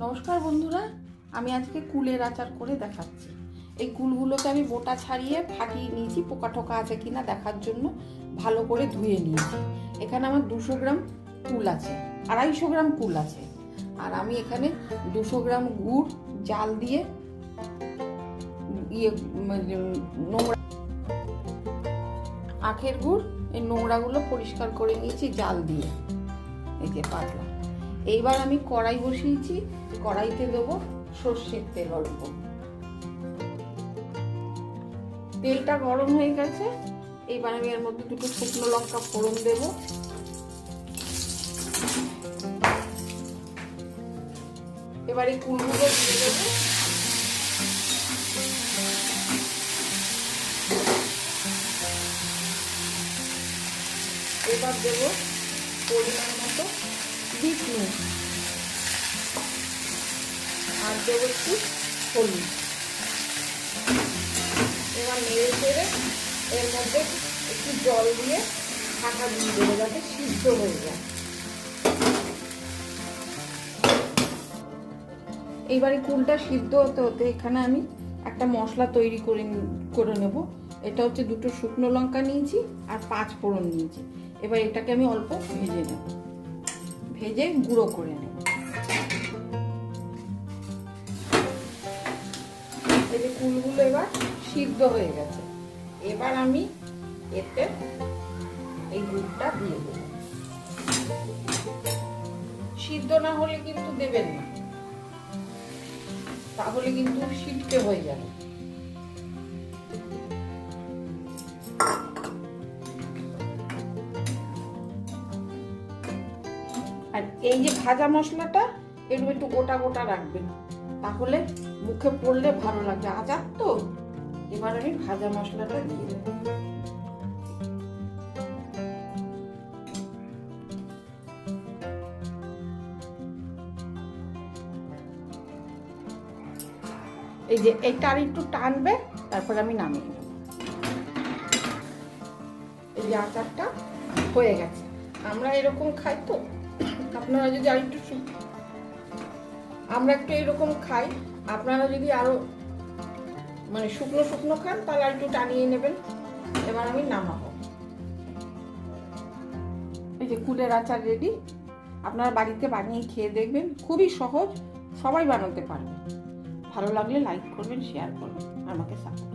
নমস্কার বন্ধুরা, আমি আজকে কুলের আচার করে দেখাচ্ছি। এই কুলগুলোকে আমি বোটা ছাড়িয়ে ফাটিয়ে নিয়েছি, পোকা টোকা আছে কিনা দেখার জন্য ভালো করে ধুয়ে নিয়েছি। এখানে আমার 200 গ্রাম কুল আছে, 250 গ্রাম কুল আছে। আর আমি এখানে 200 গ্রাম গুড় জাল দিয়ে নোংরা আখের গুড়, এই নোংরাগুলো পরিষ্কার করে নিয়েছি জাল দিয়ে, এই যে পাতলা। এইবার আমি কড়াই বসিয়েছি, কড়াইতে দেবো সর্ষের তেল অল্প। তেলটা গরম হয়ে গেছে, এইবার আমি এর মধ্যে 2টো শুকনো লঙ্কা ফোড়ন দেব। এবার এই কুলগুলো দিয়ে দেবো। এবার দেবো পরিমাণ মতো বিট নুন, আর দেবো একটু হলুদ। এবার নেড়ে চেড়ে এর মধ্যে একটু জল দিয়ে ঢাকা দিয়ে দেবো যাতে সিদ্ধ হয়ে যায়। এইবারে কুলটা সিদ্ধ হতে হতে এখানে আমি একটা মশলা তৈরি করে নেব। এটা হচ্ছে 2টো শুকনো লঙ্কা নিয়েছি আর 5 ফোড়ন নিয়েছি। এবার এটাকে আমি অল্প ভেজে নেব, ভেজে গুঁড়ো করে নেব। এই যে কুলগুলো এবার সিদ্ধ হয়ে গেছে, এবার আমি এতে এই গুড়টা দিয়ে দেব। সিদ্ধ না হলে কিন্তু দেবেন না, তাহলে কিন্তু সিদ্ধ হয়ে যাবে। আর এই যে ভাজা মশলাটা এর একটু গোটা গোটা রাখবেন, তাহলে মুখে পড়লে ভালো লাগবে। আচার তো, এবার আমি ভাজা মশলাটা দিয়ে দেব। এই যে এটা আর একটু টানবে, তারপর আমি নামিয়ে নেব। এই যে আচারটা হয়ে গেছে। আমরা এরকম খাই তো, আপনারা যদি আর একটু, আমরা একটু এরকম খাই, আপনারা যদি আরো মানে শুকনো শুকনো খান তাহলে আর একটু টানিয়ে নেবেন। এবার আমি নামাবো। এই যে কুলের আচার রেডি। আপনারা বাড়িতে বানিয়ে খেয়ে দেখবেন, খুবই সহজ, সবাই বানাতে পারবে। ভালো লাগলে লাইক করবেন, শেয়ার করবেন, আমাকে সাপোর্ট